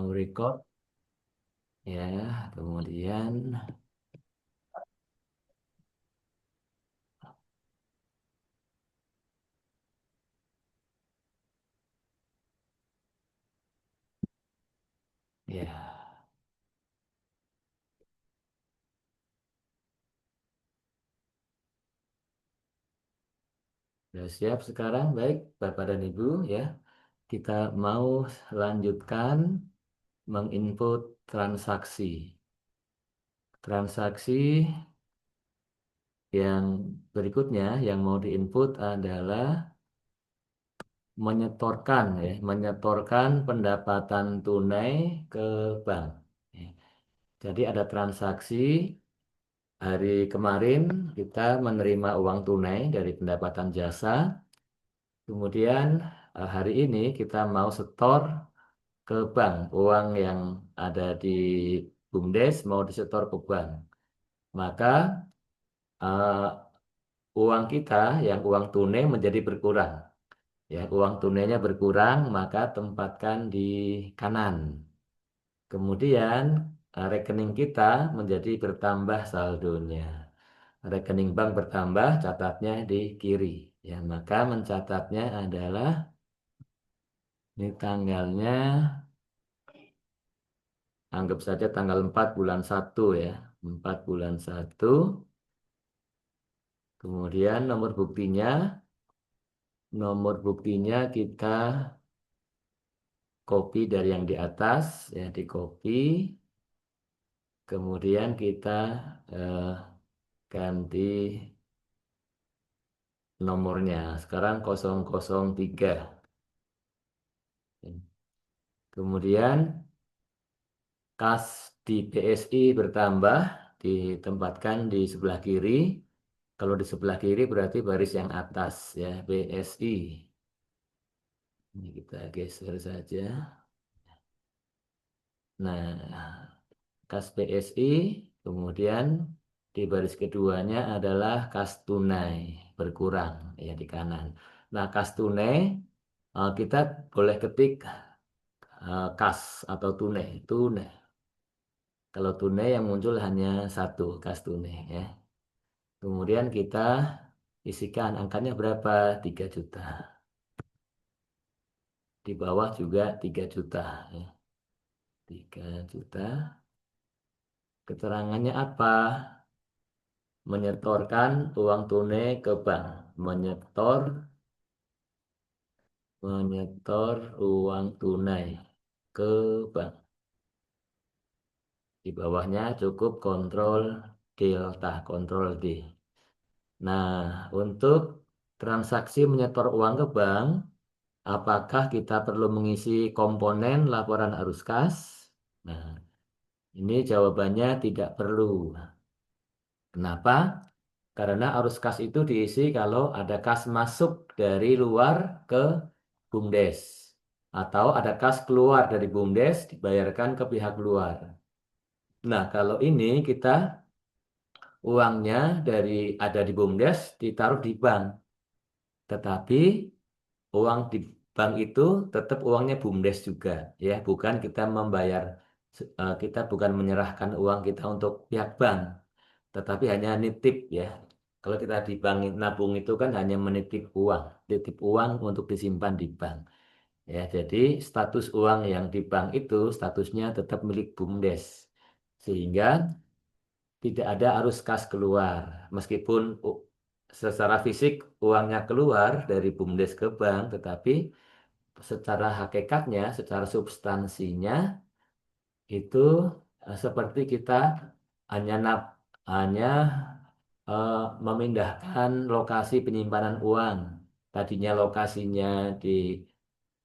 mau record ya, kemudian ya sudah siap sekarang. Baik, Bapak dan Ibu ya, kita mau lanjutkan menginput transaksi. Transaksi yang berikutnya yang mau diinput adalah menyetorkan pendapatan tunai ke bank. Ya. Jadi ada transaksi hari kemarin kita menerima uang tunai dari pendapatan jasa. Kemudian hari ini kita mau setor ke bank uang yang ada di BUMDes mau disetor ke bank. Maka eh, uang kita yang uang tunai menjadi berkurang. Ya, uang tunainya berkurang, maka tempatkan di kanan. Kemudian rekening kita menjadi bertambah saldonya. Rekening bank bertambah, catatnya di kiri. Ya, maka mencatatnya adalah ini tanggalnya, anggap saja tanggal 4 bulan 1 ya. 4 bulan 1. Kemudian nomor buktinya kita copy dari yang di atas ya, di copy. Kemudian kita eh, ganti nomornya. Sekarang 003. Kemudian kas di BSI bertambah, ditempatkan di sebelah kiri. Kalau di sebelah kiri berarti baris yang atas ya, BSI. Ini kita geser saja. Nah, kas BSI, kemudian di baris keduanya adalah kas tunai berkurang ya di kanan. Nah, kas tunai kita boleh ketik kas atau tunai, tunai. Kalau tunai yang muncul hanya satu kas tunai ya. Kemudian kita isikan angkanya berapa? 3 juta. Di bawah juga 3 juta ya. 3 juta. Keterangannya apa? Menyetorkan uang tunai ke bank. Menyetor uang tunai ke bank. Di bawahnya cukup kontrol delta, kontrol D. Nah, untuk transaksi menyetor uang ke bank, apakah kita perlu mengisi komponen laporan arus kas? Nah, ini jawabannya tidak perlu. Kenapa? Karena arus kas itu diisi kalau ada kas masuk dari luar ke BUMDes. Atau ada kas keluar dari BUMDes dibayarkan ke pihak luar. Nah, kalau ini kita uangnya ada di BUMDes ditaruh di bank. Tetapi uang di bank itu tetap uangnya BUMDes juga. Ya, bukan kita bukan menyerahkan uang kita untuk pihak bank. Tetapi hanya nitip ya. Kalau kita di bank nabung itu kan hanya menitip uang, titip uang untuk disimpan di bank. Ya, jadi status uang yang di bank itu statusnya tetap milik BUMDes. Sehingga tidak ada arus kas keluar. Meskipun secara fisik uangnya keluar dari BUMDes ke bank, tetapi secara hakikatnya, secara substansinya itu seperti kita hanya hanya eh, memindahkan lokasi penyimpanan uang. Tadinya lokasinya di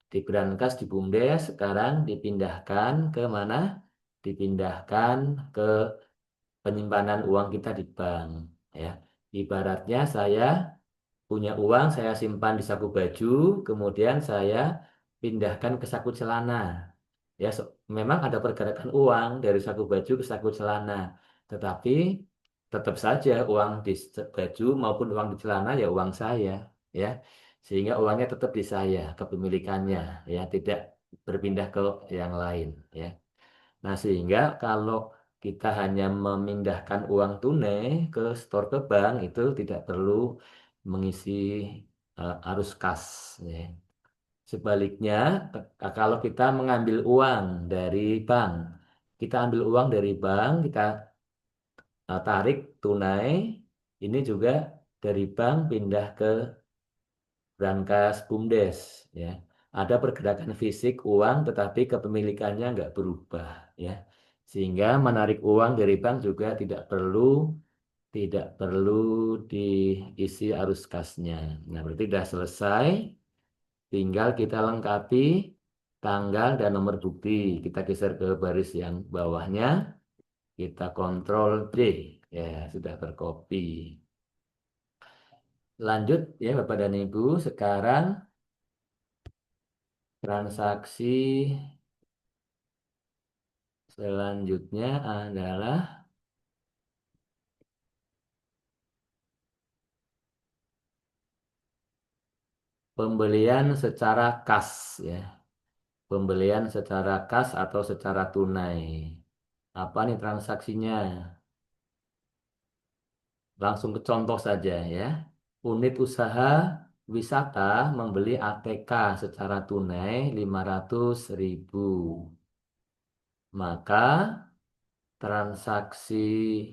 Brankas di BUMDes, sekarang dipindahkan ke mana? Dipindahkan ke penyimpanan uang kita di bank. Ya, ibaratnya saya punya uang, saya simpan di saku baju, kemudian saya pindahkan ke saku celana. Ya, memang ada pergerakan uang dari saku baju ke saku celana, tetapi tetap saja uang di baju maupun uang di celana ya uang saya, ya. Sehingga uangnya tetap di saya, kepemilikannya, ya, tidak berpindah ke yang lain ya. Nah, sehingga kalau kita hanya memindahkan uang tunai ke store ke bank itu tidak perlu mengisi arus kas ya. Sebaliknya, kalau kita mengambil uang dari bank, kita ambil uang dari bank, kita tarik tunai, ini juga dari bank pindah ke brankas BUMDes ya. Ada pergerakan fisik uang tetapi kepemilikannya nggak berubah ya. Sehingga menarik uang dari bank juga tidak perlu diisi arus kasnya. Nah, berarti sudah selesai, tinggal kita lengkapi tanggal dan nomor bukti. Kita geser ke baris yang bawahnya, kita kontrol D. Ya, sudah terkopi. Lanjut ya Bapak dan Ibu, sekarang transaksi selanjutnya adalah pembelian secara kas ya. Pembelian secara kas atau secara tunai. Apa nih transaksinya? Langsung ke contoh saja ya. Unit usaha wisata membeli ATK secara tunai 500.000. Maka transaksi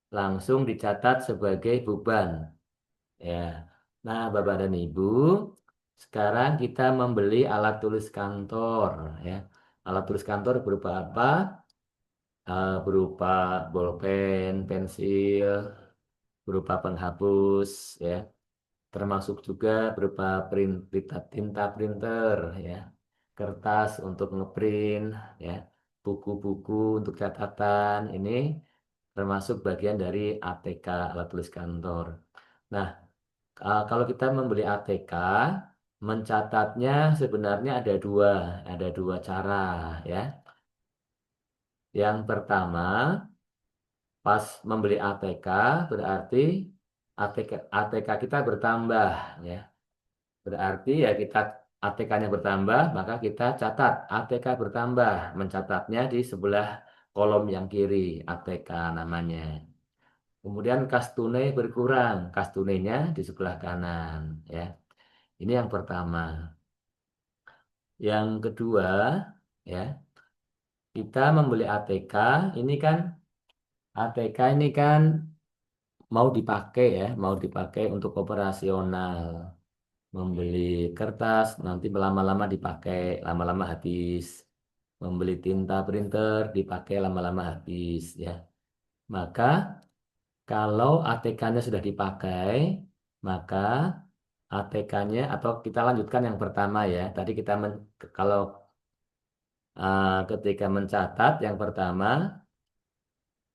langsung dicatat sebagai beban. Ya. Nah, Bapak dan Ibu, sekarang kita membeli alat tulis kantor ya. Alat tulis kantor berupa apa? Berupa bolpen, pensil, berupa penghapus ya. Termasuk juga berupa tinta printer ya. Kertas untuk ngeprint ya. Buku-buku untuk catatan ini termasuk bagian dari ATK, alat tulis kantor. Nah, kalau kita membeli ATK, mencatatnya sebenarnya ada dua cara ya. Yang pertama, pas membeli ATK berarti ATK kita bertambah ya. Berarti ya kita ATK-nya bertambah, maka kita catat ATK bertambah, mencatatnya di sebelah kolom yang kiri ATK namanya. Kemudian kas tunai berkurang, kas tunainya di sebelah kanan ya. Ini yang pertama. Yang kedua, ya, kita membeli ATK, ini kan ATK ini kan mau dipakai untuk operasional. Membeli kertas, nanti lama-lama dipakai, lama-lama habis. Membeli tinta printer, dipakai lama-lama habis, ya. Maka kalau ATK-nya sudah dipakai, maka ATK-nya atau kita lanjutkan yang pertama ya. Tadi kalau ketika mencatat yang pertama,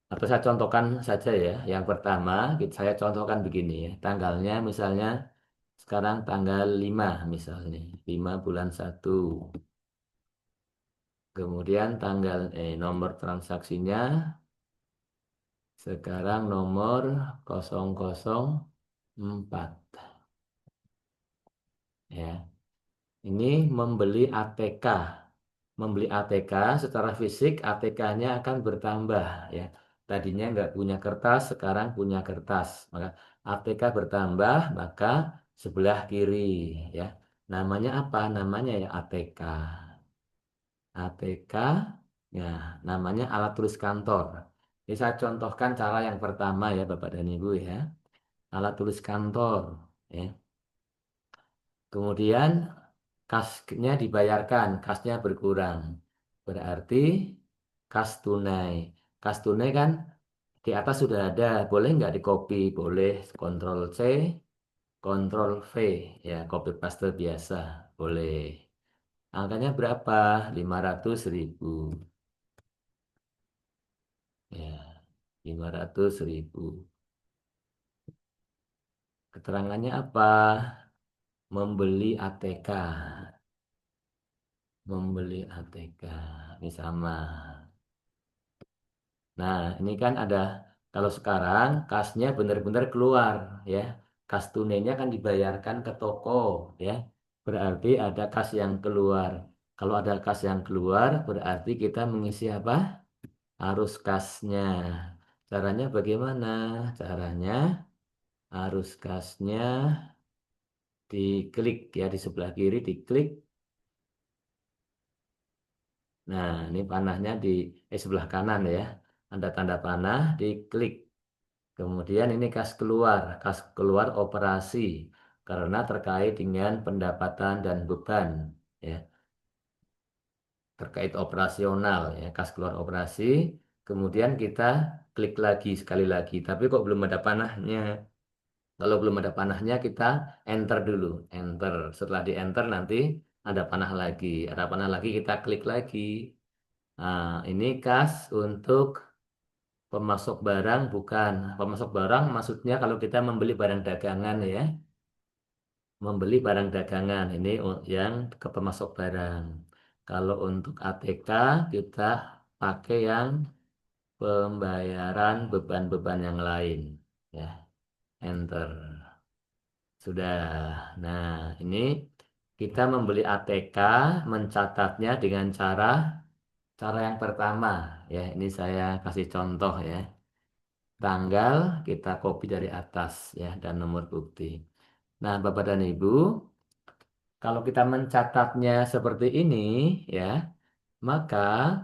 atau saya contohkan saja ya, yang pertama saya contohkan begini ya, tanggalnya misalnya sekarang tanggal 5 misalnya, 5 bulan 1. Kemudian nomor transaksinya sekarang nomor 004 ya. Ini membeli ATK. Membeli ATK secara fisik ATK-nya akan bertambah ya. Tadinya nggak punya kertas, sekarang punya kertas. Maka ATK bertambah, maka sebelah kiri ya. Namanya apa? Namanya ya ATK. ATK ya, namanya alat tulis kantor. Ini saya contohkan cara yang pertama ya Bapak dan Ibu ya. Alat tulis kantor ya. Kemudian kasnya dibayarkan, kasnya berkurang. Berarti kas tunai. Kas tunai kan di atas sudah ada, boleh nggak di copy? Boleh, Ctrl C, Ctrl V, ya copy paste biasa, boleh. Angkanya berapa? 500.000. Ya, 500.000. Keterangannya apa? Membeli ATK. Membeli ATK. Ini sama. Nah, ini kan ada, kalau sekarang kasnya benar-benar keluar ya. Kas tunainya kan dibayarkan ke toko ya. Berarti ada kas yang keluar. Kalau ada kas yang keluar, berarti kita mengisi apa? Arus kasnya. Caranya bagaimana? Caranya arus kasnya diklik ya di sebelah kiri diklik. Nah, ini panahnya di sebelah kanan ya. Ada tanda panah, diklik. Kemudian ini kas keluar operasi karena terkait dengan pendapatan dan beban ya, terkait operasional ya, kas keluar operasi. Kemudian kita klik lagi sekali lagi, tapi kok belum ada panahnya. Kalau belum ada panahnya kita enter dulu, enter. Setelah di enter nanti ada panah lagi kita klik lagi. Nah, ini kas untuk pemasok barang bukan. Pemasok barang maksudnya kalau kita membeli barang dagangan ya. Membeli barang dagangan ini yang ke pemasok barang. Kalau untuk ATK kita pakai yang pembayaran beban-beban yang lain. Ya, enter. Sudah. Nah, ini kita membeli ATK mencatatnya dengan cara yang pertama ya. Ini saya kasih contoh ya. Tanggal kita copy dari atas ya dan nomor bukti. Nah, Bapak dan Ibu, kalau kita mencatatnya seperti ini ya, maka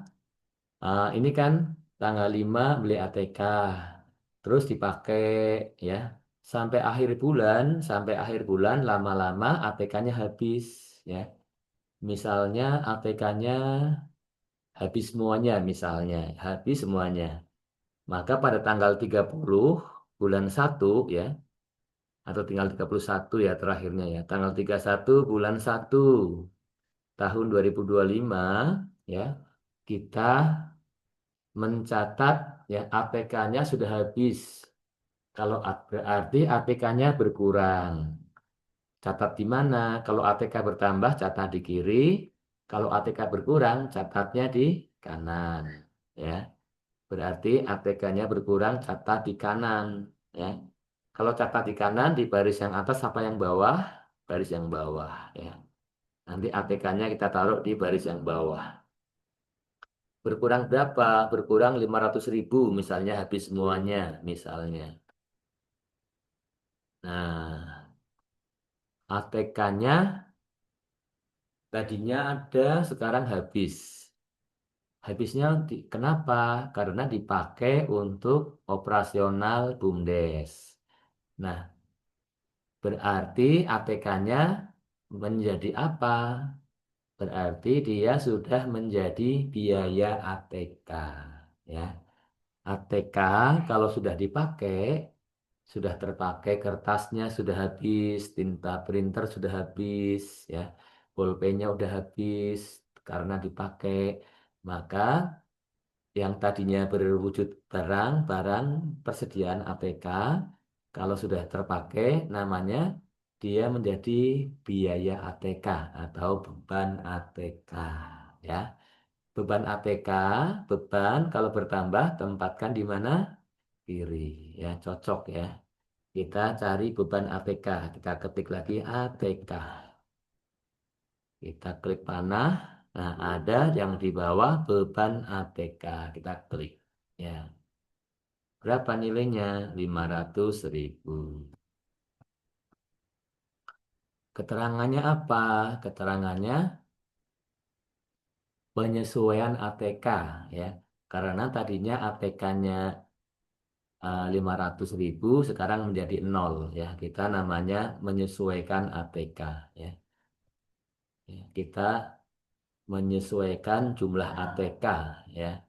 ini kan tanggal 5 beli ATK. Terus dipakai ya sampai akhir bulan lama-lama ATK-nya habis ya. Misalnya ATK-nya habis semuanya misalnya, habis semuanya. Maka pada tanggal 30 bulan 1 ya, atau tinggal 31 ya terakhirnya ya. Tanggal 31 bulan 1 tahun 2025 ya, kita mencatat ya ATK-nya sudah habis. Kalau berarti ATK-nya berkurang. Catat di mana? Kalau ATK bertambah, catat di kiri. Kalau ATK berkurang, catatnya di kanan. Ya, berarti ATK-nya berkurang, catat di kanan. Ya, kalau catat di kanan, di baris yang atas apa yang bawah? Baris yang bawah. Ya, nanti ATK-nya kita taruh di baris yang bawah. Berkurang berapa? Berkurang 500.000 misalnya habis semuanya misalnya. Nah, ATK-nya tadinya ada sekarang habis. Habisnya kenapa? Karena dipakai untuk operasional BUMDes. Nah, berarti ATK-nya menjadi apa? Berarti dia sudah menjadi biaya ATK. Ya. ATK kalau sudah dipakai, sudah terpakai kertasnya sudah habis, tinta printer sudah habis, ya, pulpennya udah habis karena dipakai, maka yang tadinya berwujud barang persediaan ATK, kalau sudah terpakai, namanya dia menjadi biaya ATK atau beban ATK, ya. Beban ATK, beban kalau bertambah tempatkan di mana? Kiri, ya, cocok ya. Kita cari beban ATK. Kita ketik lagi ATK. Kita klik panah. Nah, ada yang di bawah beban ATK. Kita klik. Ya. Berapa nilainya? 500.000. Keterangannya apa? Keterangannya penyesuaian ATK. Ya. Karena tadinya ATK-nya 500.000, sekarang menjadi 0. Ya. Kita namanya menyesuaikan ATK. Ya. Ya, kita menyesuaikan jumlah ATK ya.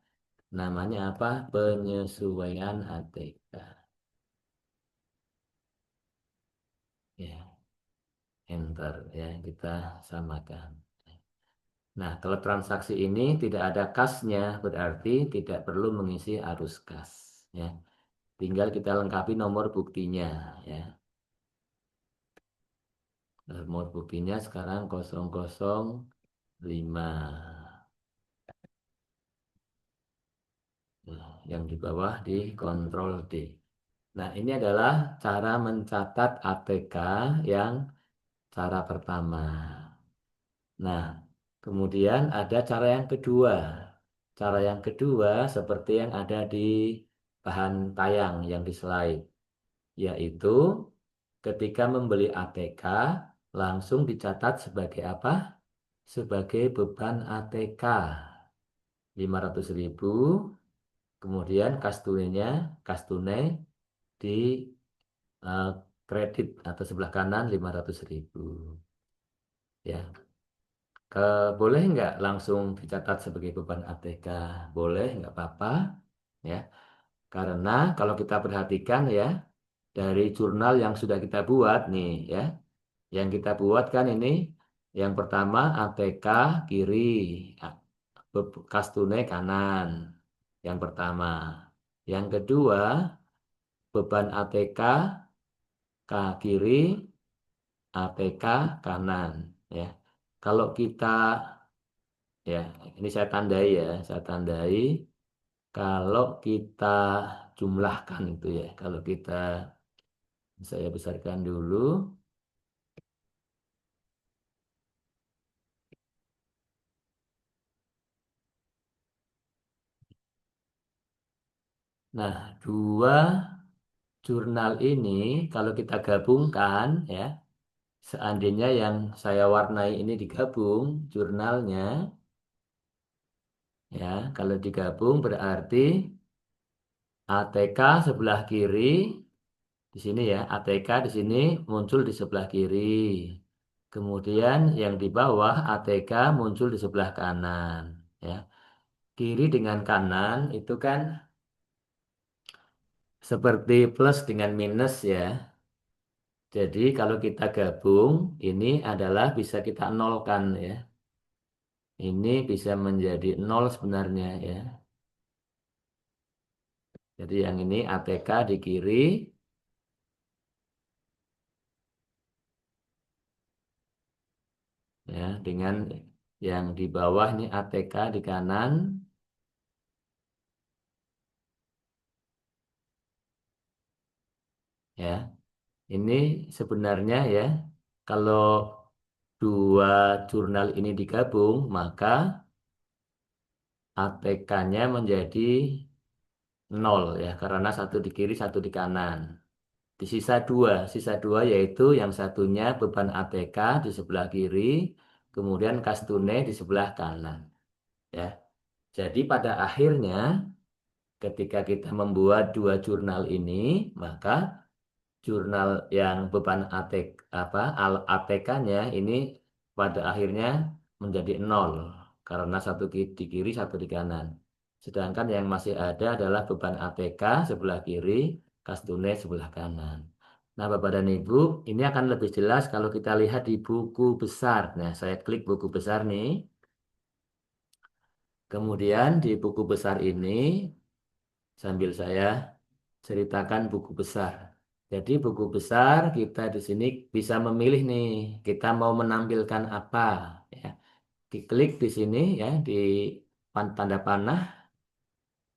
Namanya apa? Penyesuaian ATK. Ya, enter ya kita samakan. Nah, kalau transaksi ini tidak ada kasnya, berarti tidak perlu mengisi arus kas ya. Tinggal kita lengkapi nomor buktinya ya. Nomor buktinya sekarang 005. Nah, yang di bawah di Ctrl D. Nah, ini adalah cara mencatat ATK yang cara pertama. Nah, Kemudian ada cara yang kedua. Cara yang kedua seperti yang ada di bahan tayang yang di slide, yaitu ketika membeli ATK langsung dicatat sebagai apa? Sebagai beban ATK 500.000, kemudian kas tunai di eh, kredit atau sebelah kanan 500.000. Ya, boleh nggak langsung dicatat sebagai beban ATK? Boleh, nggak apa-apa. Ya, karena kalau kita perhatikan ya dari jurnal yang sudah kita buat nih ya, yang kita buat kan ini yang pertama ATK kiri, a- kas tunai kanan. Yang pertama. Yang kedua beban ATK kiri, ATK kanan ya. Kalau kita ya ini saya tandai kalau kita jumlahkan itu ya, kalau kita saya besarkan dulu. Nah, dua jurnal ini kalau kita gabungkan ya, seandainya yang saya warnai ini digabung jurnalnya ya, kalau digabung berarti ATK sebelah kiri di sini ya, ATK di sini muncul di sebelah kiri. Kemudian yang di bawah ATK muncul di sebelah kanan ya. Kiri dengan kanan itu kan seperti plus dengan minus ya. Jadi kalau kita gabung, ini adalah bisa kita nolkan ya. Ini bisa menjadi nol sebenarnya ya. Jadi yang ini ATK di kiri, ya, dengan yang di bawah ini ATK di kanan, ya. Ini sebenarnya ya, kalau dua jurnal ini digabung, maka ATK-nya menjadi nol ya, karena satu di kiri, satu di kanan. Di sisa dua yaitu yang satunya beban ATK di sebelah kiri, kemudian kas tunai di sebelah kanan. Ya, jadi pada akhirnya ketika kita membuat dua jurnal ini, maka jurnal yang beban ATK ATK-nya ini pada akhirnya menjadi nol karena satu di kiri, satu di kanan. Sedangkan yang masih ada adalah beban ATK sebelah kiri, kas tunai sebelah kanan. Nah, Bapak dan Ibu, ini akan lebih jelas kalau kita lihat di buku besar. Nah, saya klik buku besar nih. Kemudian di buku besar ini, sambil saya ceritakan buku besar. Jadi buku besar kita di sini bisa memilih nih, kita mau menampilkan apa ya. Diklik di sini ya di tanda panah,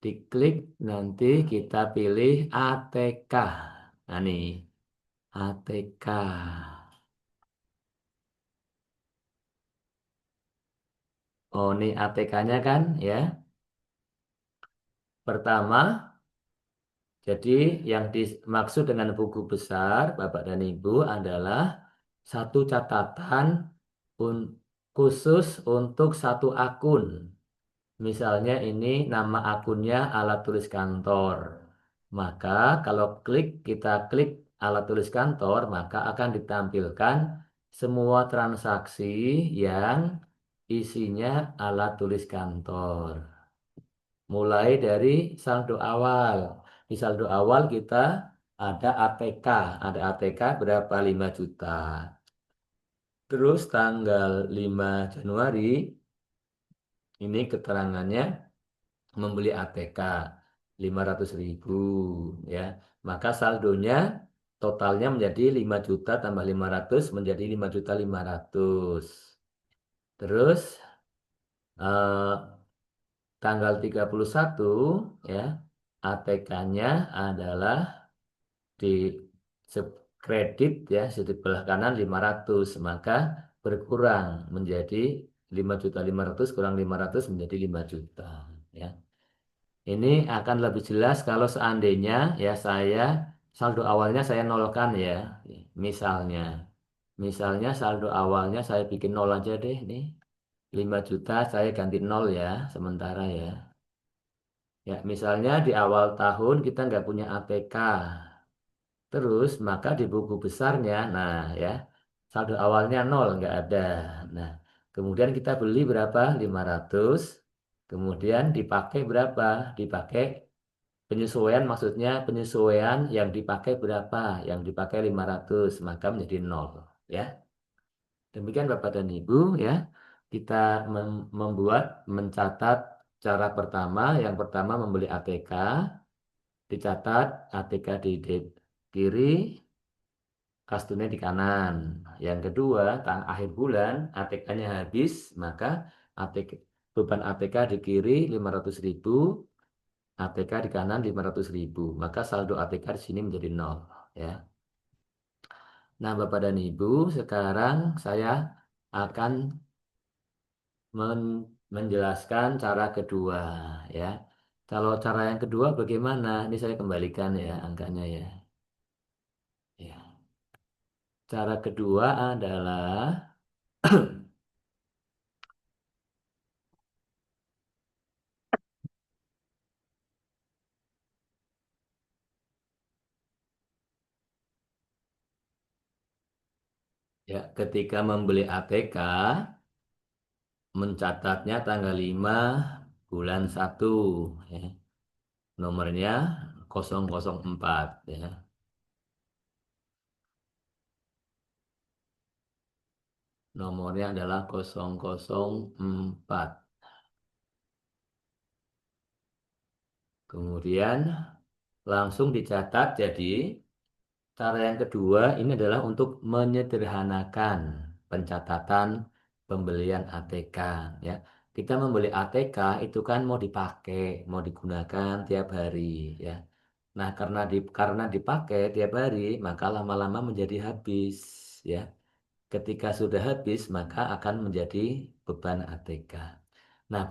diklik nanti kita pilih ATK. Nah nih, ATK. Oh, ini ATK-nya kan ya. Pertama, jadi yang dimaksud dengan buku besar, Bapak dan Ibu, adalah satu catatan un- khusus untuk satu akun. Misalnya ini nama akunnya alat tulis kantor. Maka kalau kita klik alat tulis kantor, maka akan ditampilkan semua transaksi yang isinya alat tulis kantor. Mulai dari saldo awal. Di saldo awal kita ada ATK. Ada ATK berapa? 5 juta. Terus tanggal 5 Januari ini keterangannya membeli ATK 500.000 ya. Maka saldonya totalnya menjadi 5 juta tambah 500 menjadi 5.500.000. Terus tanggal 31 ya ATK-nya adalah di kredit ya di sebelah kanan 500 maka berkurang menjadi 5.500.000 kurang 500 menjadi 5 juta. Ya. Ini akan lebih jelas kalau seandainya ya saya saldo awalnya saya nolkan ya. Misalnya, misalnya saldo awalnya saya bikin nol aja deh nih. 5 juta saya ganti nol ya sementara ya. Ya, misalnya di awal tahun kita nggak punya ATK. Terus maka di buku besarnya, nah ya, saldo awalnya nol, nggak ada. Nah, kemudian kita beli berapa? 500. Kemudian dipakai berapa? Dipakai penyesuaian, maksudnya penyesuaian yang dipakai berapa? Yang dipakai 500, maka menjadi nol. Ya, demikian Bapak dan Ibu ya. Kita membuat, mencatat cara pertama. Yang pertama membeli ATK, dicatat ATK di kiri, kas tunai di kanan. Yang kedua, akhir bulan ATK-nya habis, maka ATK, beban ATK di kiri 500.000, ATK di kanan 500.000. Maka saldo ATK di sini menjadi nol. Ya. Nah, Bapak dan Ibu, sekarang saya akan menjelaskan cara kedua. Ya. Kalau cara yang kedua bagaimana? Ini saya kembalikan ya angkanya ya. Ya. Cara kedua adalah ya, ketika membeli ATK, mencatatnya tanggal 5 bulan 1 ya. Nomornya 004 ya. Nomornya adalah 004. Kemudian langsung dicatat, jadi cara yang kedua ini adalah untuk menyederhanakan pencatatan pembelian ATK ya. Kita membeli ATK itu kan mau dipakai, mau digunakan tiap hari ya. Nah, karena dipakai tiap hari, maka lama-lama menjadi habis ya. Ketika sudah habis, maka akan menjadi beban ATK. Nah,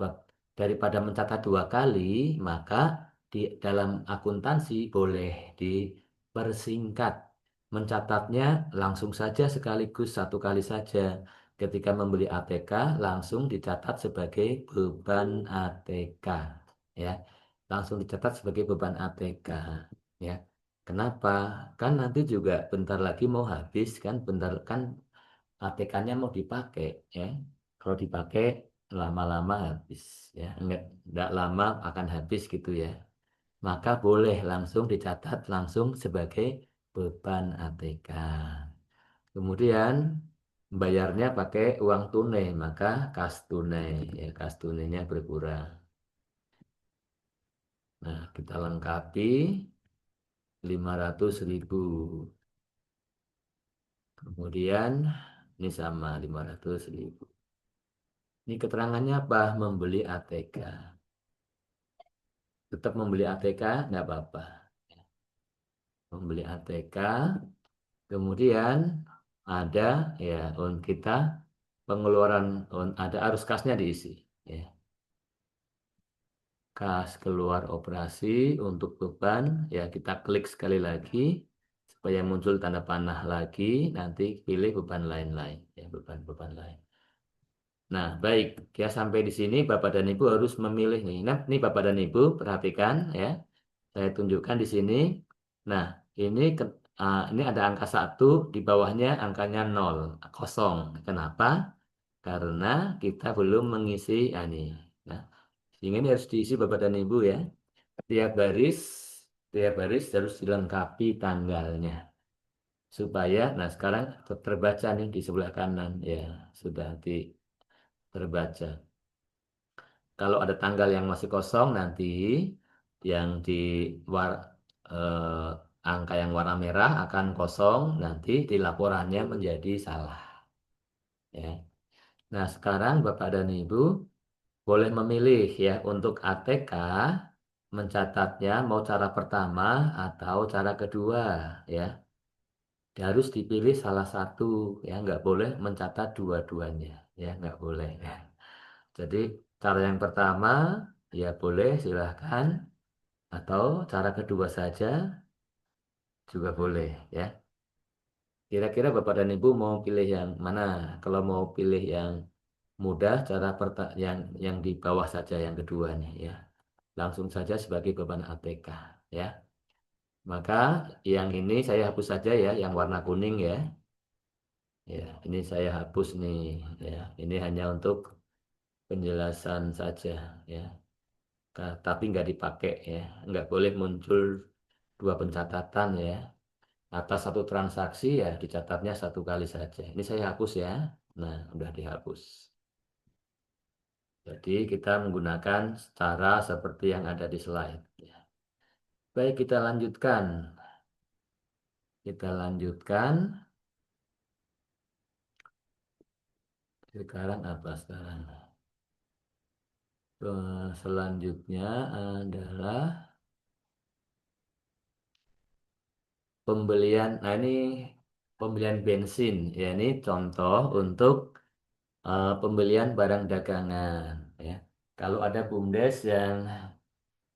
daripada mencatat dua kali, maka di dalam akuntansi boleh dipersingkat. Mencatatnya langsung saja sekaligus satu kali saja. Ketika membeli ATK, langsung dicatat sebagai beban ATK. Ya, langsung dicatat sebagai beban ATK. Ya, kenapa? Kan nanti juga bentar lagi mau habis kan, bentar kan ATK-nya mau dipakai ya. Kalau dipakai lama-lama habis ya. Enggak lama akan habis gitu ya. Maka boleh langsung dicatat langsung sebagai beban ATK. Kemudian bayarnya pakai uang tunai, maka kas tunai ya, kas tunainya berkurang. Nah, kita lengkapi 500.000. Kemudian ini sama 500.000. Ini keterangannya apa? Membeli ATK. Tetap membeli ATK, nggak apa-apa. Membeli ATK, kemudian ada ya kita pengeluaran ada arus kasnya diisi. Ya. Kas keluar operasi untuk beban, ya kita klik sekali lagi supaya muncul tanda panah lagi, nanti pilih beban lain-lain, ya beban-beban lain. Nah, baik, ya sampai di sini Bapak dan Ibu harus memilih nih. Nah, ini Bapak dan Ibu perhatikan ya. Saya tunjukkan di sini. Nah, ini ini ada angka 1, di bawahnya angkanya 0, kosong. Kenapa? Karena kita belum mengisi ini. Nah, sehingga ini harus diisi Bapak dan Ibu ya. Tiap baris, tiap baris harus dilengkapi tanggalnya. Supaya, nah sekarang terbaca nih di sebelah kanan ya, sudah terbaca. Kalau ada tanggal yang masih kosong nanti yang di war, eh, angka yang warna merah akan kosong, nanti di laporannya menjadi salah. Ya. Nah, sekarang Bapak dan Ibu boleh memilih ya untuk ATK mencatatnya mau cara pertama atau cara kedua ya. Harus dipilih salah satu ya, nggak boleh mencatat dua-duanya ya, nggak boleh. Ya. Jadi cara yang pertama ya boleh silahkan atau cara kedua saja juga boleh ya. Kira-kira Bapak dan Ibu mau pilih yang mana? Kalau mau pilih yang mudah, yang di bawah saja yang kedua nih ya. Langsung saja sebagai beban ATK ya. Maka yang ini saya hapus saja ya, yang warna kuning ya. Ya, ini saya hapus nih ya. Ini hanya untuk penjelasan saja ya. Tapi nggak dipakai ya. Nggak boleh muncul dua pencatatan ya. Atas satu transaksi ya dicatatnya satu kali saja. Ini saya hapus ya. Nah, udah dihapus. Jadi kita menggunakan cara seperti yang ada di slide. Ya. Baik, kita lanjutkan. Kita lanjutkan. Sekarang apa sekarang? Selanjutnya adalah pembelian. Nah, ini pembelian bensin. Ya, ini contoh untuk pembelian barang dagangan. Ya. Kalau ada BUMDes yang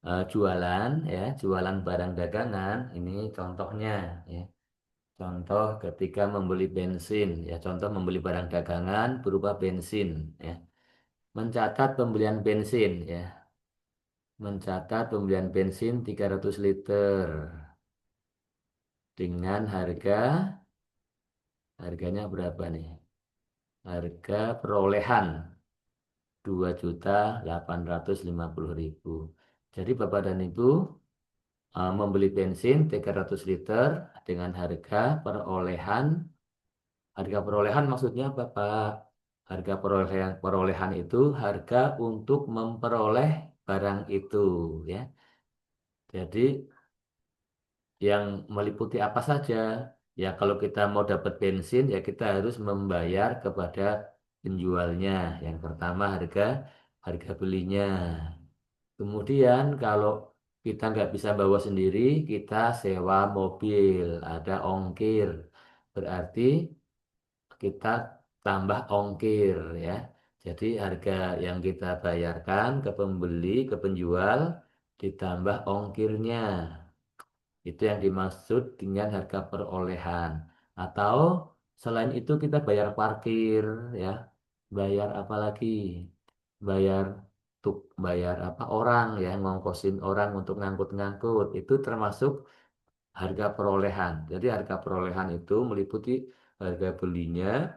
jualan, ya, jualan barang dagangan, ini contohnya. Ya. Contoh ketika membeli bensin, ya, contoh membeli barang dagangan berupa bensin. Ya. Mencatat pembelian bensin, ya. Mencatat pembelian bensin 300 liter dengan harganya berapa nih? Harga perolehan 2.850.000. Jadi Bapak dan Ibu membeli bensin 300 liter dengan harga perolehan maksudnya Bapak. Harga perolehan itu harga untuk memperoleh barang itu ya. Jadi yang meliputi apa saja? Ya, kalau kita mau dapat bensin, ya kita harus membayar kepada penjualnya. Yang pertama harga belinya. Kemudian kalau kita nggak bisa bawa sendiri, kita sewa mobil, ada ongkir. Berarti kita tambah ongkir ya. Jadi harga yang kita bayarkan ke pembeli, ke penjual, ditambah ongkirnya. Itu yang dimaksud dengan harga perolehan. Atau selain itu kita bayar parkir ya, bayar apa lagi? Bayar bayar apa orang ya, ngongkosin orang untuk ngangkut-ngangkut. Itu termasuk harga perolehan. Jadi harga perolehan itu meliputi harga belinya,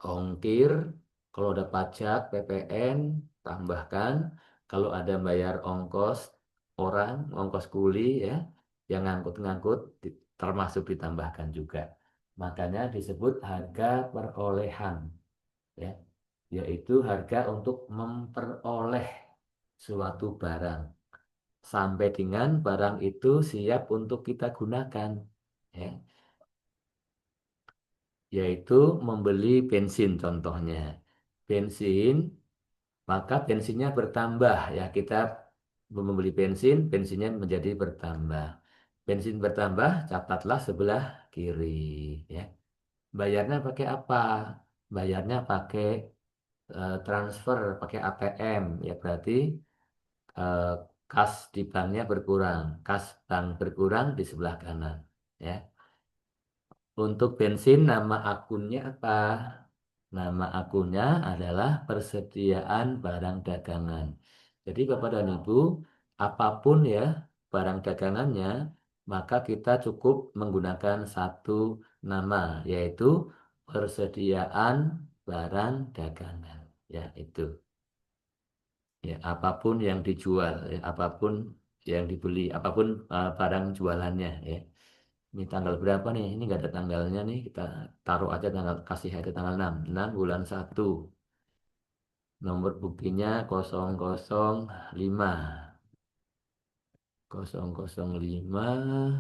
ongkir, kalau ada pajak, PPN, tambahkan. Kalau ada bayar ongkos orang, ongkos kuli ya, yang ngangkut-ngangkut termasuk ditambahkan juga. Makanya disebut harga perolehan ya, yaitu harga untuk memperoleh suatu barang sampai dengan barang itu siap untuk kita gunakan ya, yaitu membeli bensin contohnya. Bensin maka bensinnya bertambah ya, kita membeli bensin, bensinnya menjadi bertambah. Bensin bertambah, catatlah sebelah kiri ya. Bayarnya pakai apa? Bayarnya pakai transfer, pakai ATM ya, berarti eh, kas di banknya berkurang, kas bank berkurang di sebelah kanan ya. Untuk bensin nama akunnya apa? Nama akunnya adalah persediaan barang dagangan. Jadi Bapak dan Ibu, apapun ya barang dagangannya, maka kita cukup menggunakan satu nama, yaitu persediaan barang dagangan. Ya, itu. Ya, apapun yang dijual, ya, apapun yang dibeli, apapun barang jualannya, ya. Ini tanggal berapa nih? Ini nggak ada tanggalnya nih. Kita taruh aja tanggal, kasih hari tanggal 6 bulan 1. Nomor buktinya 005. 005.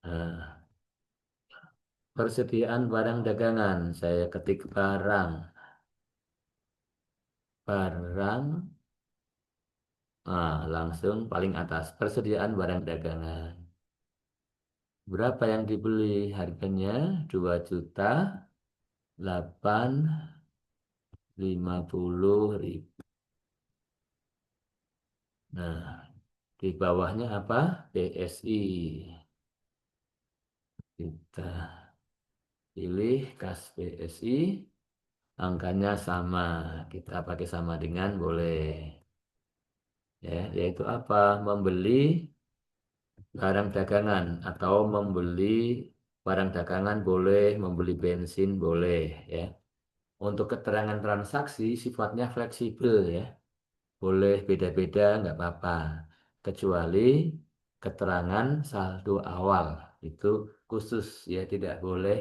Nah, persediaan barang dagangan. Saya ketik barang. Barang. Langsung paling atas. Persediaan barang dagangan. Berapa yang dibeli? Harganya 2.850.000. Nah, di bawahnya apa? BSI. Kita pilih kas BSI. Angkanya sama. Kita pakai sama dengan boleh. Ya, yaitu apa? Membeli barang dagangan atau membeli barang dagangan boleh, membeli bensin boleh ya. Untuk keterangan transaksi sifatnya fleksibel ya. Boleh beda-beda nggak apa-apa. Kecuali keterangan saldo awal itu khusus ya tidak boleh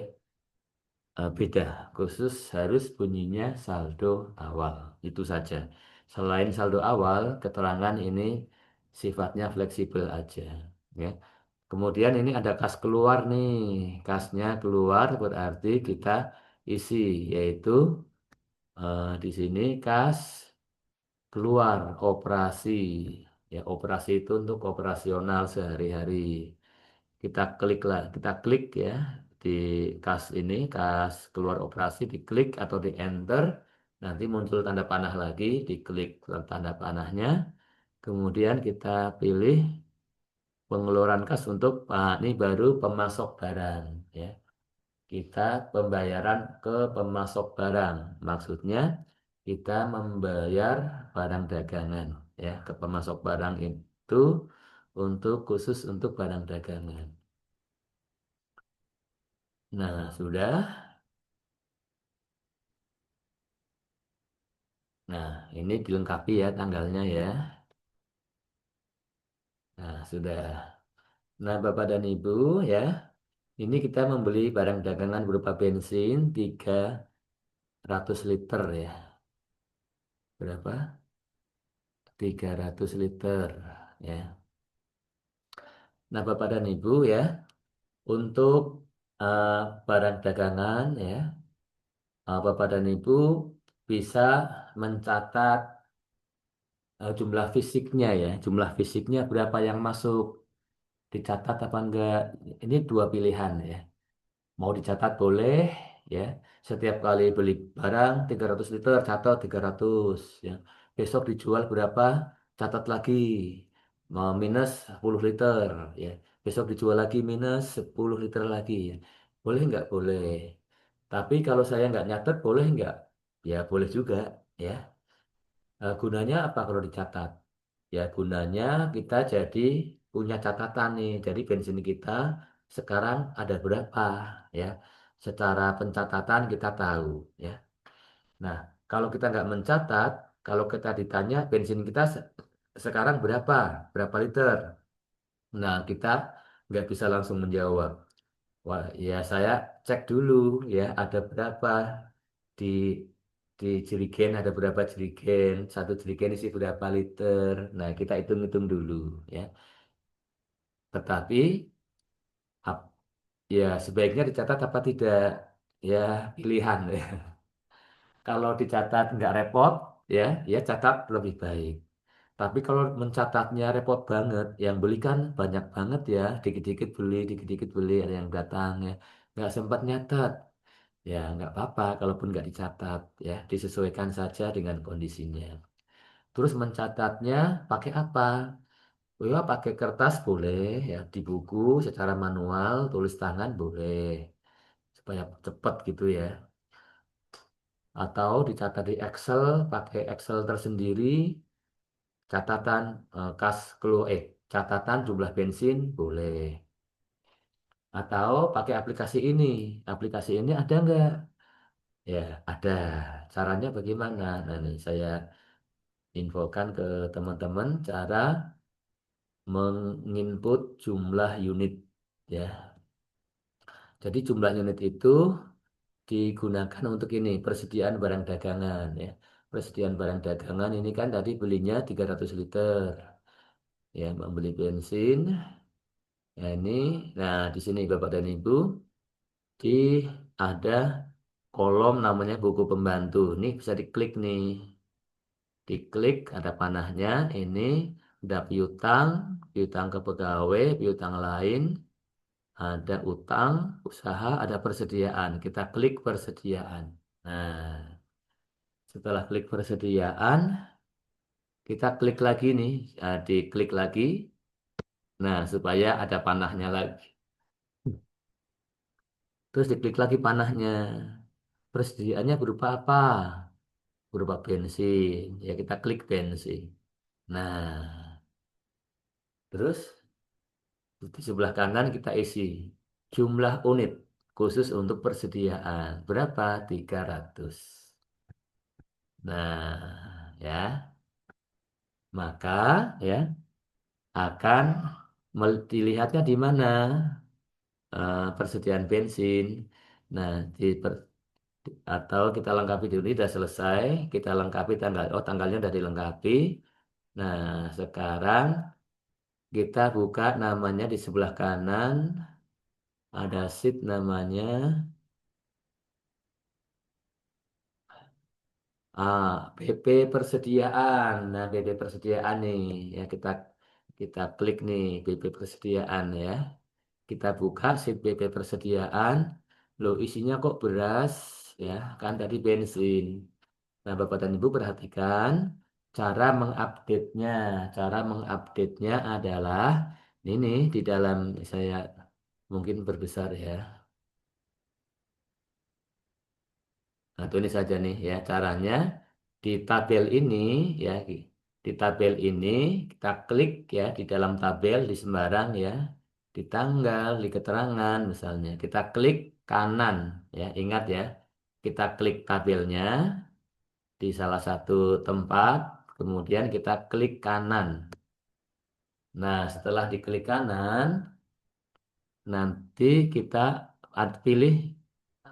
beda. Khusus harus bunyinya saldo awal. Itu saja. Selain saldo awal, keterangan ini sifatnya fleksibel aja ya. Kemudian ini ada kas keluar nih. Kasnya keluar berarti kita isi yaitu di sini kas keluar operasi. Ya, operasi itu untuk operasional sehari-hari. Kita klik lah, kita klik ya di kas ini, kas keluar operasi, diklik atau di enter. Nanti muncul tanda panah lagi, diklik tanda panahnya. Kemudian kita pilih pengeluaran kas untuk ini baru pemasok barang ya. Kita pembayaran ke pemasok barang. Maksudnya kita membayar barang dagangan ya ke pemasok barang itu untuk khusus untuk barang dagangan. Nah, sudah. Nah, ini dilengkapi ya tanggalnya ya. Nah, sudah. Nah, Bapak dan Ibu ya, ini kita membeli barang dagangan berupa bensin 300 liter ya. Berapa? 300 liter ya. Nah, Bapak dan Ibu ya, untuk eh, barang dagangan ya, Bapak dan Ibu bisa mencatat jumlah fisiknya ya, jumlah fisiknya berapa yang masuk, dicatat apa enggak. Ini dua pilihan ya. Mau dicatat boleh ya. Setiap kali beli barang 300 liter catat 300 ya. Besok dijual berapa? Catat lagi. Mau minus 10 liter ya. Besok dijual lagi minus 10 liter lagi ya. Boleh nggak? Boleh. Tapi kalau saya nggak nyatet boleh nggak? Ya boleh juga ya. Gunanya apa kalau dicatat? Ya gunanya kita jadi punya catatan nih. Jadi bensin kita sekarang ada berapa ya. Secara pencatatan kita tahu ya. Nah, kalau kita nggak mencatat, kalau kita ditanya bensin kita sekarang berapa, berapa liter. Nah, kita nggak bisa langsung menjawab. Wah, ya saya cek dulu ya ada berapa di jerigen ada berapa jerigen, satu jerigen isi berapa liter. Nah, kita hitung-hitung dulu ya. Tetapi ap- ya sebaiknya dicatat apa tidak? Ya pilihan ya. Kalau dicatat nggak repot ya, ya catat lebih baik. Tapi kalau mencatatnya repot banget, yang beli kan banyak banget ya, dikit-dikit beli, ada yang datang ya, nggak sempat nyatat. Ya, nggak apa-apa, kalaupun nggak dicatat, ya, disesuaikan saja dengan kondisinya. Terus mencatatnya pakai apa? Oh ya, pakai kertas boleh, ya, di buku secara manual, tulis tangan boleh, supaya cepat gitu ya. Atau dicatat di Excel, pakai Excel tersendiri, catatan kas catatan jumlah bensin boleh. Atau pakai aplikasi ini. Aplikasi ini ada nggak? Ya, ada. Caranya bagaimana? Nah, ini saya infokan ke teman-teman cara menginput jumlah unit ya. Jadi jumlah unit itu digunakan untuk ini persediaan barang dagangan ya. Persediaan barang dagangan ini kan tadi belinya 300 liter ya, membeli bensin. Ya ini, nah di sini Bapak dan Ibu di ada kolom namanya buku pembantu. Ini bisa diklik nih. Diklik ada panahnya ini ada piutang, piutang ke pegawai, piutang lain, Ada utang, usaha, ada persediaan. Kita klik persediaan. Nah, setelah klik persediaan, kita klik lagi nih. Nah, diklik lagi. Nah, supaya ada panahnya lagi. Terus diklik lagi panahnya. Persediaannya berupa apa? Berupa bensin. Ya, kita klik bensin. Nah, terus di sebelah kanan kita isi jumlah unit khusus untuk persediaan. Berapa? 300. Nah, ya, maka ya akan dilihatnya di mana persediaan bensin. Nah, atau kita lengkapi dulu ini sudah selesai, kita lengkapi tanggal, oh tanggalnya sudah dilengkapi. Nah, sekarang kita buka namanya di sebelah kanan, ada sheet namanya BP persediaan. Nah, BP persediaan nih ya kita klik nih BP persediaan ya. Kita buka sheet BP persediaan. Loh, isinya kok beras ya, kan tadi bensin. Nah, Bapak dan Ibu perhatikan cara mengupdate-nya. Cara mengupdate-nya adalah ini di dalam saya mungkin berbesar ya. Nah, tulis saja nih ya caranya di tabel ini ya di tabel ini kita klik ya di dalam tabel di sembarang ya di tanggal di keterangan misalnya kita klik kanan ya ingat ya kita klik tabelnya di salah satu tempat kemudian kita klik kanan. Nah, setelah diklik kanan nanti kita pilih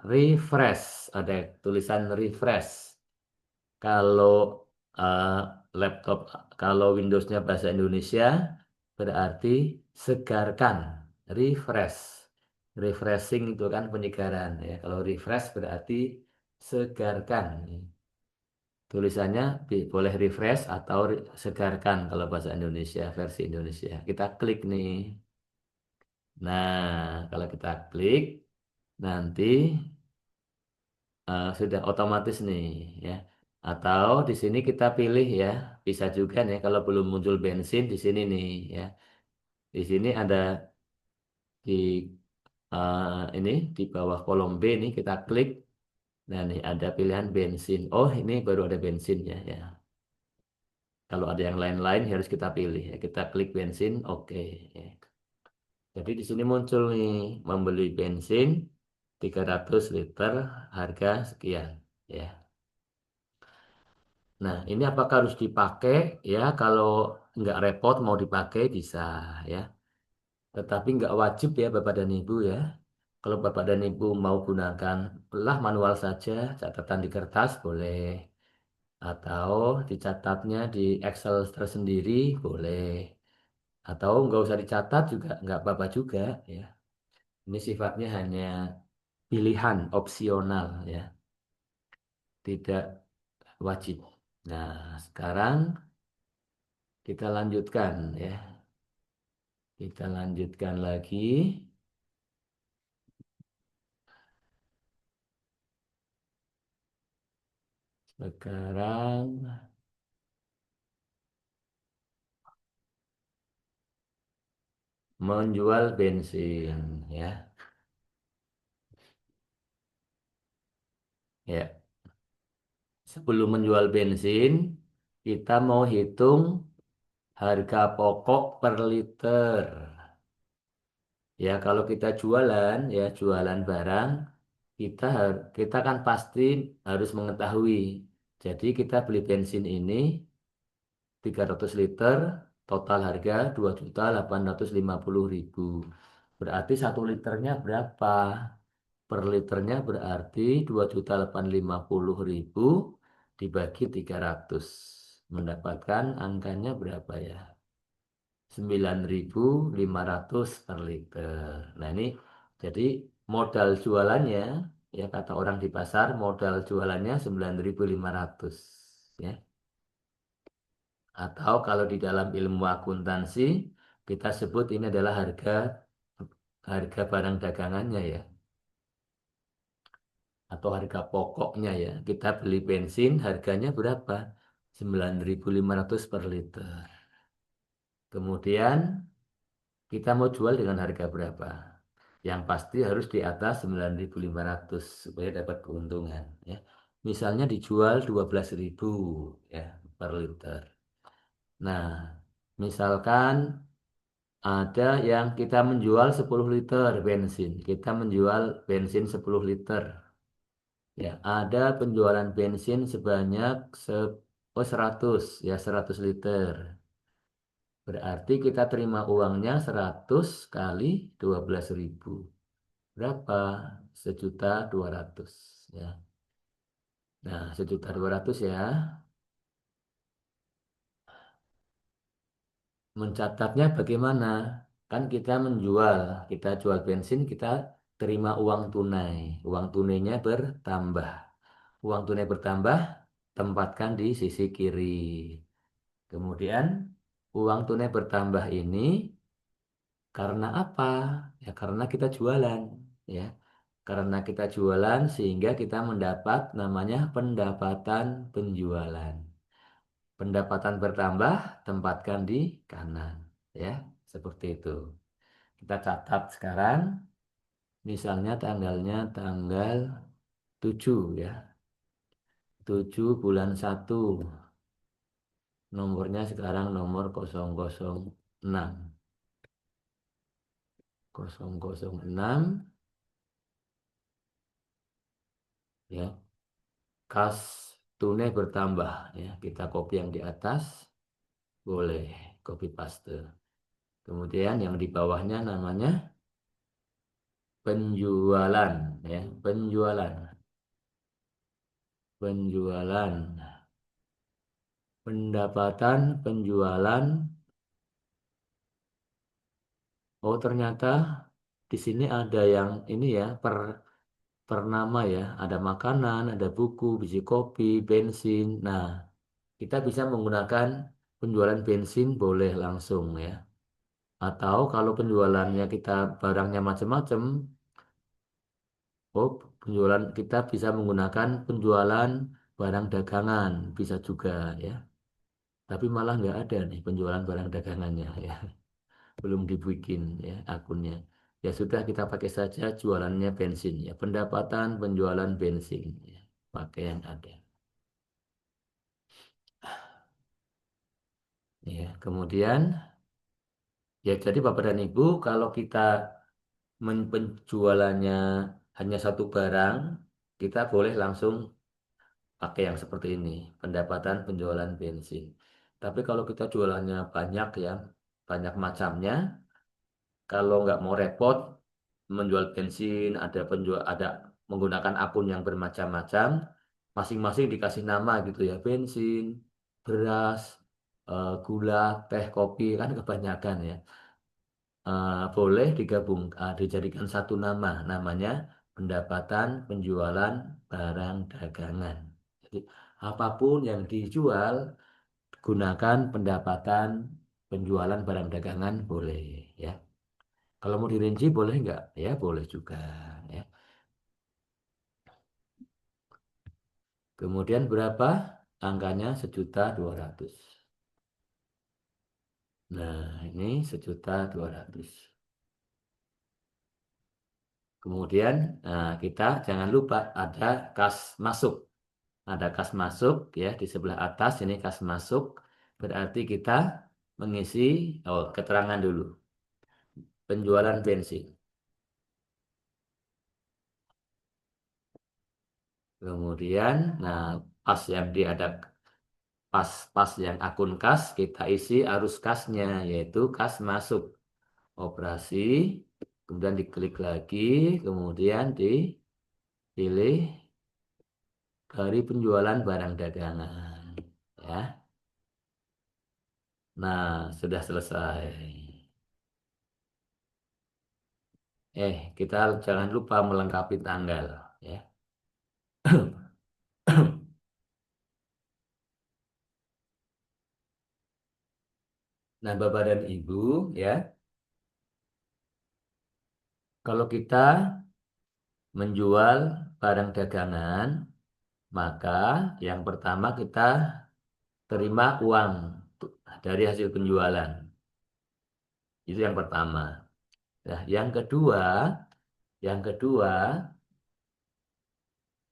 refresh ada tulisan refresh. Kalau eh, laptop, kalau Windows-nya bahasa Indonesia, berarti segarkan, refresh. Refreshing itu kan penyegaran. Ya. Kalau refresh berarti segarkan. Tulisannya boleh refresh atau segarkan kalau bahasa Indonesia, versi Indonesia. Kita klik nih. Nah, kalau kita klik, nanti sudah otomatis nih ya. Atau di sini kita pilih ya, bisa juga nih kalau belum muncul bensin di sini nih ya. Di sini ada di ini di bawah kolom B nih kita klik. Nah, nih ada pilihan bensin. Oh, ini baru ada bensin ya ya. Kalau ada yang lain-lain harus kita pilih ya. Kita klik bensin, oke. Ya. Jadi di sini muncul nih membeli bensin 300 liter harga sekian ya. Nah, ini apakah harus dipakai? Ya, kalau nggak repot mau dipakai bisa ya. Tetapi nggak wajib ya Bapak dan Ibu ya. Kalau Bapak dan Ibu mau gunakan belah manual saja, catatan di kertas boleh. Atau dicatatnya di Excel tersendiri boleh. Atau nggak usah dicatat juga nggak apa-apa juga ya. Ini sifatnya hanya pilihan opsional ya, tidak wajib. Nah, sekarang kita lanjutkan ya. Kita lanjutkan lagi. Sekarang menjual bensin ya. Ya, sebelum menjual bensin, kita mau hitung harga pokok per liter. Ya, kalau kita jualan ya, jualan barang, kita kan pasti harus mengetahui. Jadi kita beli bensin ini 300 liter, total harga 2.850.000. Berarti 1 liternya berapa? Per liternya berarti 2.850.000 dibagi 300. Mendapatkan angkanya berapa ya? 9.500 per liter. Nah ini jadi modal jualannya, ya kata orang di pasar, modal jualannya 9.500. Ya. Atau kalau di dalam ilmu akuntansi, kita sebut ini adalah harga harga barang dagangannya ya, atau harga pokoknya ya. Kita beli bensin harganya berapa? 9.500 per liter. Kemudian kita mau jual dengan harga berapa? Yang pasti harus di atas 9.500 supaya dapat keuntungan ya. Misalnya dijual 12.000 ya per liter. Nah, misalkan ada yang kita menjual 10 liter bensin. Kita menjual bensin 10 liter. Ya, ada penjualan bensin sebanyak 100 ya 100 liter. Berarti kita terima uangnya 100 kali 12.000. Berapa? 1.200.000 ya. Nah, 1.200.000 ya. Mencatatnya bagaimana? Kan kita jual bensin, kita terima uang tunai. Uang tunainya bertambah. Uang tunai bertambah, tempatkan di sisi kiri. Kemudian, uang tunai bertambah ini karena apa? Ya, karena kita jualan. Ya, karena kita jualan sehingga kita mendapat namanya pendapatan penjualan. Pendapatan bertambah, tempatkan di kanan. Ya, seperti itu. Kita catat sekarang, misalnya tanggalnya tanggal 7 ya. 7 bulan 1. Nomornya sekarang nomor 006. 006 ya. Kas tunai bertambah ya. Kita copy yang di atas, boleh copy paste. Kemudian yang di bawahnya namanya penjualan ya, penjualan. Penjualan. Pendapatan penjualan. Oh, ternyata di sini ada yang ini ya, per nama ya. Ada makanan, ada buku, biji kopi, bensin. Nah, kita bisa menggunakan penjualan bensin boleh langsung ya. Atau kalau penjualannya kita barangnya macam-macam, oh, penjualan kita bisa menggunakan penjualan barang dagangan, bisa juga ya. Tapi malah nggak ada nih penjualan barang dagangannya ya. Belum dibikin ya akunnya. Ya sudah kita pakai saja jualannya bensin ya. Pendapatan penjualan bensin ya. Pakai yang ada. Ya, kemudian ya jadi Bapak dan Ibu kalau kita penjualannya hanya satu barang, kita boleh langsung pakai yang seperti ini, pendapatan penjualan bensin. Tapi kalau kita jualannya banyak ya, banyak macamnya, kalau nggak mau repot, menjual bensin, ada menggunakan akun yang bermacam-macam, masing-masing dikasih nama gitu ya, bensin, beras, gula, teh, kopi, kan kebanyakan ya. Boleh digabung, dijadikan satu nama, namanya pendapatan penjualan barang dagangan. Jadi apapun yang dijual, gunakan pendapatan penjualan barang dagangan boleh ya. Kalau mau dirinci boleh nggak? Ya boleh juga ya. Kemudian berapa? Angkanya 1.200.000. Nah, ini 1.200.000. Kemudian kita jangan lupa ada kas masuk. Ada kas masuk ya di sebelah atas ini kas masuk. Berarti kita mengisi keterangan dulu. Penjualan bensin. Kemudian, pas yang ada pas yang akun kas kita isi arus kasnya yaitu kas masuk operasi, kemudian diklik lagi, kemudian dipilih dari penjualan barang dagangan ya. Nah, sudah selesai. Kita jangan lupa melengkapi tanggal ya. Nah, Bapak dan Ibu ya, Kalau kita menjual barang dagangan, maka yang pertama kita terima uang dari hasil penjualan. Itu yang pertama. Nah, yang kedua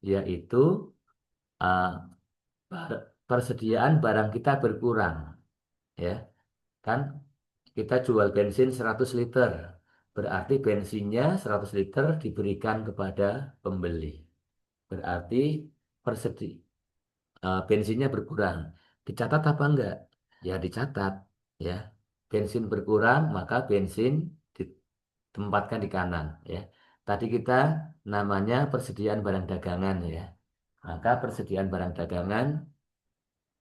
yaitu uh, persediaan barang kita berkurang, ya. Kan kita jual bensin 100 liter. Berarti bensinnya 100 liter diberikan kepada pembeli. Berarti persedi bensinnya berkurang. Dicatat apa enggak? Ya dicatat, ya. Bensin berkurang, maka bensin ditempatkan di kanan, ya. Tadi kita namanya persediaan barang dagangan, ya. Maka persediaan barang dagangan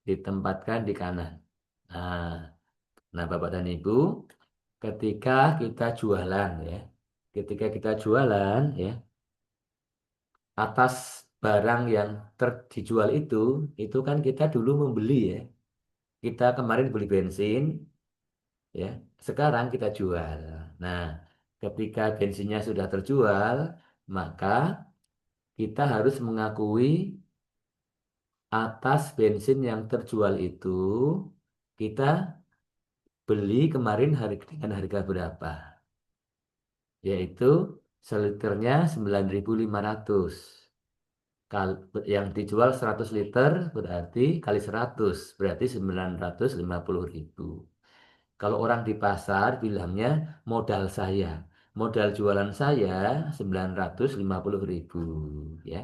ditempatkan di kanan. Nah, nah Bapak dan Ibu, ketika kita jualan, ya. Ketika kita jualan, ya, atas barang yang dijual itu kan kita dulu membeli, ya. Kita kemarin beli bensin, ya. Sekarang kita jual. Nah, ketika bensinnya sudah terjual, maka kita harus mengakui atas bensin yang terjual itu kita beli kemarin dengan harga berapa? Yaitu seliternya 9.500. Yang dijual 100 liter berarti kali 100 berarti 950.000. Kalau orang di pasar bilangnya modal saya. Modal jualan saya 950.000, ya.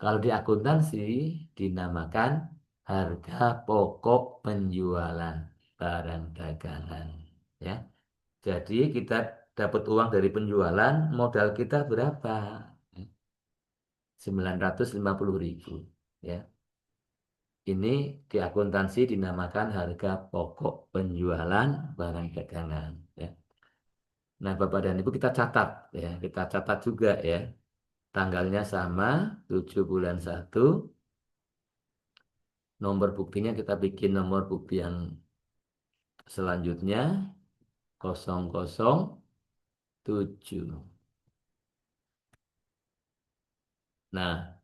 Kalau di akuntansi dinamakan harga pokok penjualan barang dagangan, ya. Jadi kita dapat uang dari penjualan, modal kita berapa? 950.000, ya. Ini di akuntansi dinamakan harga pokok penjualan barang dagangan, ya. Nah, Bapak dan Ibu kita catat, ya. Kita catat juga, ya. Tanggalnya sama, 7 bulan 1. Nomor buktinya kita bikin nomor bukti yang selanjutnya 007. Nah,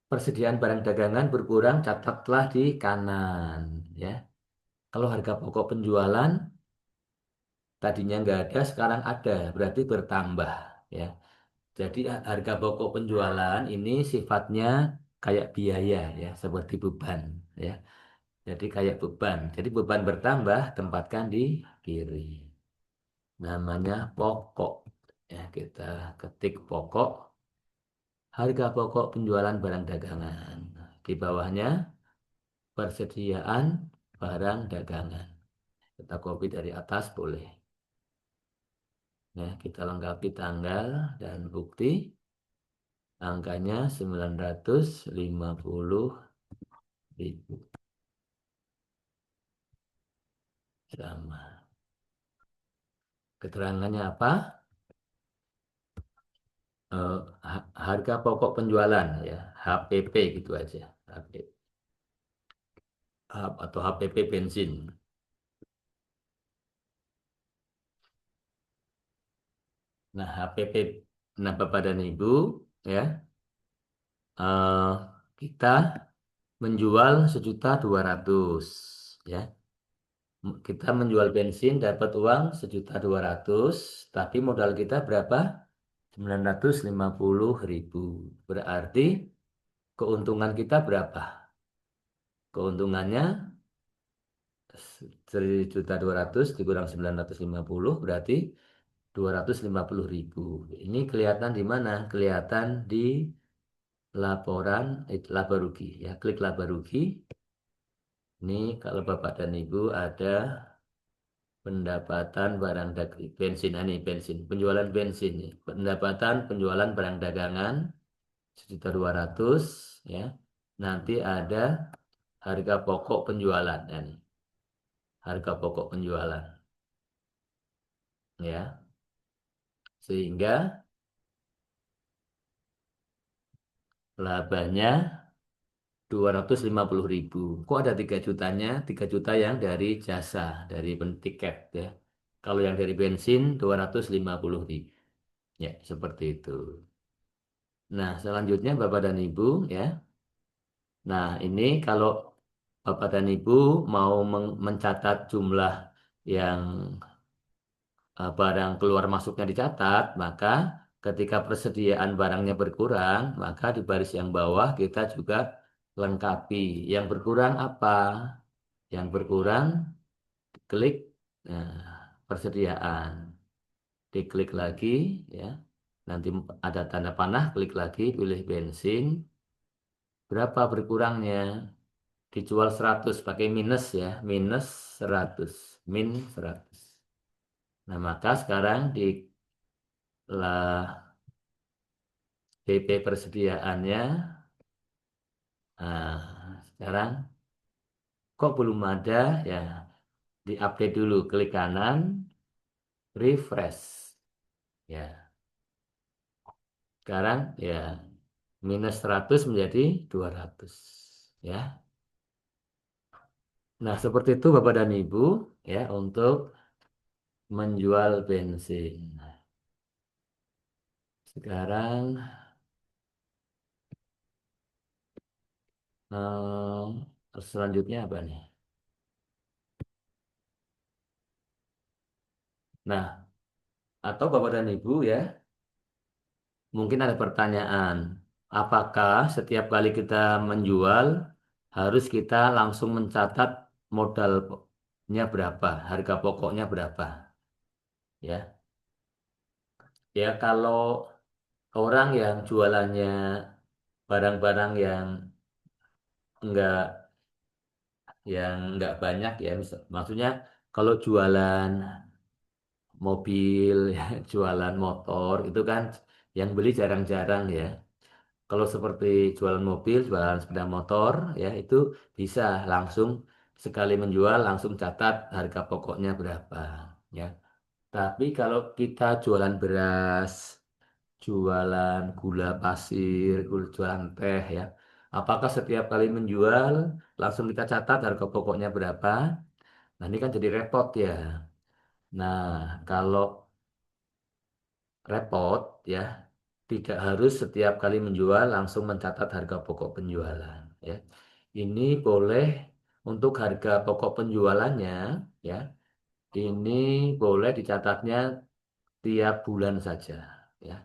persediaan barang dagangan berkurang, catatlah di kanan, ya. Kalau harga pokok penjualan tadinya nggak ada, sekarang ada, berarti bertambah, ya. Jadi harga pokok penjualan ini sifatnya kayak biaya, ya, seperti beban, ya. Jadi kayak beban. Jadi beban bertambah, tempatkan di kiri. Namanya pokok. Ya, kita ketik pokok, harga pokok penjualan barang dagangan. Di bawahnya persediaan barang dagangan. Kita copy dari atas boleh. Ya, kita lengkapi tanggal dan bukti. Angkanya 950.000. Sama. Keterangannya apa? Harga pokok penjualan, ya, HPP gitu aja. Atau HPP bensin. Nah, HPP, nah Bapak dan Ibu, ya, eh, kita menjual 1.200.000, ya. Kita menjual bensin dapat uang 1.200.000, tapi modal kita berapa? 950.000. Berarti keuntungan kita berapa? Keuntungannya 1.200.000 dikurang 950 berarti 250.000. Ini kelihatan di mana? Kelihatan di laporan laba rugi, ya. Klik laba rugi. Ini kalau Bapak dan Ibu ada pendapatan barang bensin, ini bensin, penjualan bensin, ya. Pendapatan penjualan barang dagangan 1.200.000, ya. Nanti ada harga pokok penjualan, ya, nih. Harga pokok penjualan, ya. Sehingga labanya 250.000. Kok ada 3 jutanya? 3 juta yang dari jasa, dari tiket, ya. Kalau yang dari bensin 250.000. Ya, seperti itu. Nah, selanjutnya Bapak dan Ibu ya. Nah, ini kalau Bapak dan Ibu mau mencatat jumlah yang barang keluar masuknya dicatat, maka ketika persediaan barangnya berkurang, maka di baris yang bawah kita juga lengkapi. Yang berkurang apa? Yang berkurang klik persediaan. Diklik lagi ya. Nanti ada tanda panah, klik lagi, pilih bensin. Berapa berkurangnya? Dijual 100 pakai minus ya, minus 100, min 100. Nah, maka sekarang di lah DP persediaannya. Nah, sekarang kok belum ada ya, diupdate dulu, klik kanan, refresh. Ya, sekarang ya minus 100 menjadi 200. Ya. Nah, seperti itu Bapak dan Ibu ya untuk menjual bensin. Sekarang selanjutnya apa nih? Nah, atau Bapak dan Ibu ya, mungkin ada pertanyaan, apakah setiap kali kita menjual harus kita langsung mencatat modalnya berapa, harga pokoknya berapa? Ya, ya kalau orang yang jualannya barang-barang enggak yang enggak banyak ya, maksudnya kalau jualan mobil, ya, jualan motor itu kan yang beli jarang-jarang ya. Kalau seperti jualan mobil, jualan sepeda motor, ya itu bisa langsung sekali menjual langsung catat harga pokoknya berapa, ya. Tapi kalau kita jualan beras, jualan gula pasir, jualan teh, ya, apakah setiap kali menjual langsung kita catat harga pokoknya berapa? Nah ini kan jadi repot ya. Nah kalau repot ya, tidak harus setiap kali menjual langsung mencatat harga pokok penjualan ya. Ini boleh untuk harga pokok penjualannya ya. Ini boleh dicatatnya tiap bulan saja ya.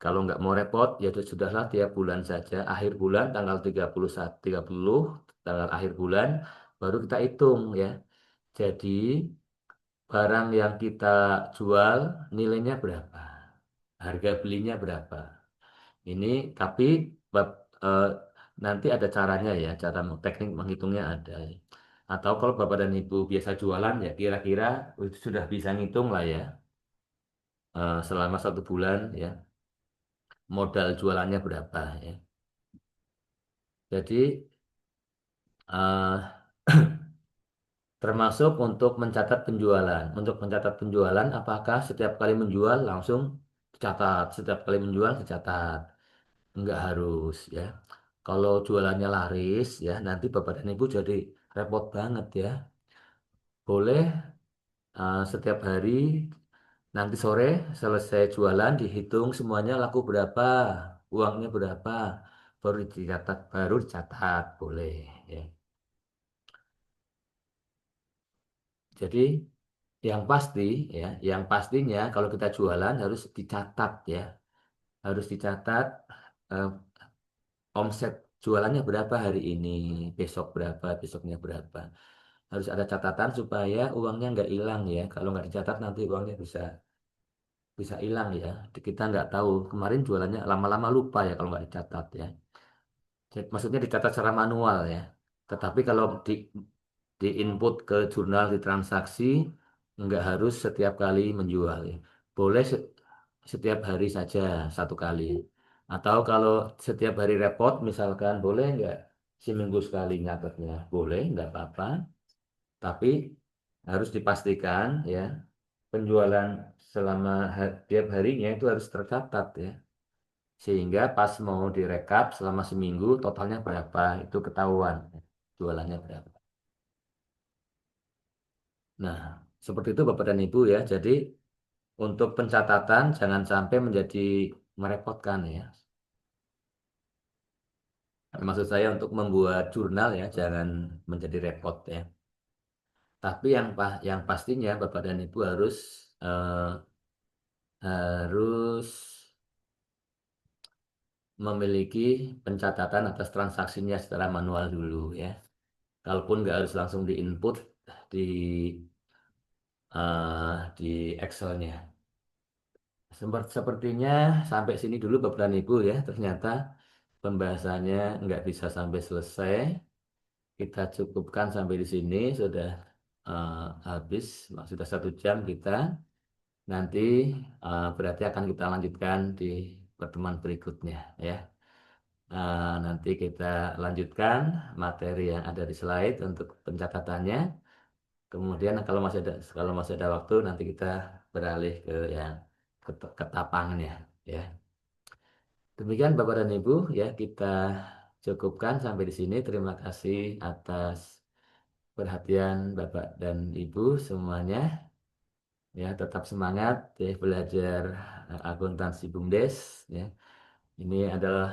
Kalau nggak mau repot ya sudahlah tiap bulan saja. Akhir bulan tanggal 31, 30 tanggal akhir bulan baru kita hitung ya. Jadi barang yang kita jual nilainya berapa? Harga belinya berapa? Ini tapi bab- eh, nanti ada caranya ya, cara teknik menghitungnya ada. Atau kalau Bapak dan Ibu biasa jualan ya kira-kira sudah bisa ngitung lah ya, selama 1 bulan ya modal jualannya berapa ya. Jadi eh, termasuk untuk mencatat penjualan. Untuk mencatat penjualan, apakah setiap kali menjual langsung dicatat, setiap kali menjual dicatat? Enggak harus ya. Kalau jualannya laris ya, nanti Bapak dan Ibu jadi repot banget ya. Boleh setiap hari nanti sore selesai jualan dihitung semuanya laku berapa, uangnya berapa, baru dicatat boleh ya. Jadi yang pasti ya, yang pastinya kalau kita jualan harus dicatat ya, harus dicatat eh, omset jualannya berapa hari ini, besok berapa, besoknya berapa. Harus ada catatan supaya uangnya nggak hilang ya. Kalau nggak dicatat nanti uangnya bisa bisa hilang ya. Kita nggak tahu kemarin jualannya lama-lama lupa ya kalau nggak dicatat ya. Jadi, maksudnya dicatat secara manual ya. Tetapi kalau di input ke jurnal di transaksi nggak harus setiap kali menjual ya. Boleh setiap hari saja 1 kali. Atau kalau setiap hari repot misalkan boleh nggak seminggu sekali nyatetnya? Boleh, nggak apa-apa. Tapi harus dipastikan ya penjualan selama tiap harinya itu harus tercatat ya. Sehingga pas mau direkap selama seminggu totalnya berapa itu ketahuan ya, jualannya berapa. Nah, seperti itu Bapak dan Ibu ya. Jadi untuk pencatatan jangan sampai menjadi merepotkan ya. Maksud saya untuk membuat jurnal ya jangan menjadi repot ya. Tapi yang pastinya Bapak dan Ibu eh, harus memiliki pencatatan atas transaksinya secara manual dulu ya. Kalaupun nggak harus langsung diinput di Excelnya. Sepertinya sampai sini dulu Bapak dan Ibu ya. Ternyata pembahasannya nggak bisa sampai selesai. Kita cukupkan sampai di sini sudah habis, sudah 1 jam kita. Nanti berarti akan kita lanjutkan di pertemuan berikutnya ya. Nanti kita lanjutkan materi yang ada di slide untuk pencatatannya. Kemudian kalau masih ada waktu nanti kita beralih ke yang ketapangannya ya. Demikian Bapak dan Ibu ya kita cukupkan sampai di sini. Terima kasih atas perhatian Bapak dan Ibu semuanya. Ya, tetap semangat ya belajar akuntansi BUMDes ya. Ini adalah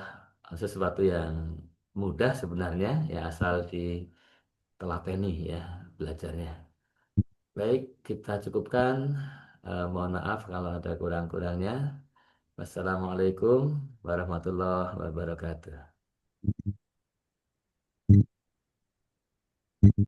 sesuatu yang mudah sebenarnya ya asal ditelateni ya belajarnya. Baik, kita cukupkan. Mohon maaf kalau ada kurang-kurangnya. Wassalamualaikum warahmatullahi wabarakatuh.